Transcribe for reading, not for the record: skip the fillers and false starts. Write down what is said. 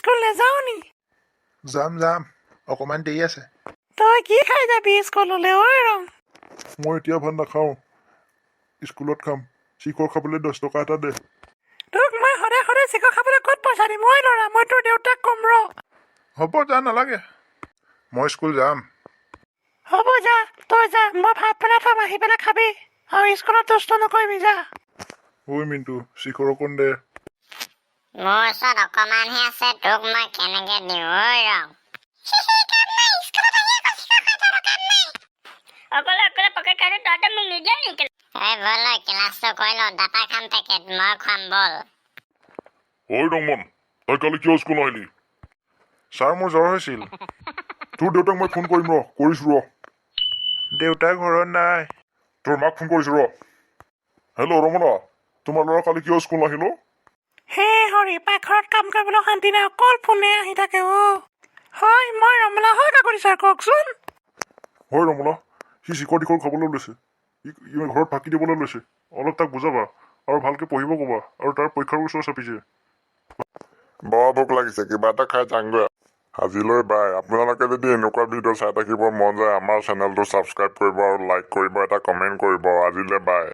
School নাযাওঁ নি? যাম অকণমান দেৰি আছে। তই কি খাই যাবি স্কুললৈ ঐ ৰং? মই এতিয়া ভাত নাখাওঁ, স্কুলত খাম। চিখৰ খাবলৈ 10 টকা এটা দে। তোক মই সদায় সদায় চিকৰ খাবলৈ ক'ত পইচা দিম ঐ ল'ৰা? মই তোৰ দেউতাক ক'ম ৰ। হ'ব যা, নালাগে, মই স্কুল যাম। হ'ব যা, তই যা, মই ভাত বনাই থম, আহি পেলাই খাবি। আৰু স্কুলত দুষ্ট নকৰিবি, যা। ঐ মিণ্টু, চিখৰ অকণ দে। মোৰ ওচৰত অকমানহে আছে, তোক মই কেনেকে দিওঁ ঐ ৰং? অকলে অকলে পকেট কাটি তহঁতে মোক নিদিয়া নেকি? এই ব'ল ক্লাছটো কৰি লওঁ, দাটা খাম পেকেট, মই খুৱাম ব'ল। ঐ ৰংমন, তই কালি কিয় স্কুল নাহিলি? ছাৰ, মোৰ জ্বৰ হৈছিল। তোৰ দেউতাক মই ফোন কৰিম ৰ, কৰিছো ৰ। দেউতা ঘৰত নাই। তোৰ মাক ফোন কৰিছো ৰ। হেল্ল' ৰমনা, তোমাৰ ল'ৰা কালি কিয় স্কুল নাহিল? হে হৰি, পাকঘৰত কাম কৰিবলৈ শান্তি নাই, অকল ফোনে আহি থাকে হয়, মই ৰমলা হয় কাকতি ছাৰ, কওকচোন। হয় ৰমনা, সি চিখৰ টিখৰ খাবলৈ লৈছে, ই ঘৰত ফাঁকি দিবলৈ লৈছে। অলপ তাক বুজাবা আৰু ভালকে পঢ়িব ক'বা, আৰু তাৰ পৰীক্ষাৰ ওচৰ চাপিছে। বৰ ভোক লাগিছে, কিবা এটা খাই যাংগৈ। আজিলৈ বাই। আপোনালোকে যদি এনেকুৱা ভিডিঅ' চাই থাকিব মন যায়, আমাৰ চেনেলটো ছাবস্ক্ৰাইব কৰিব আৰু লাইক কৰিব, এটা কমেণ্ট কৰিব। আজিলৈ বাই।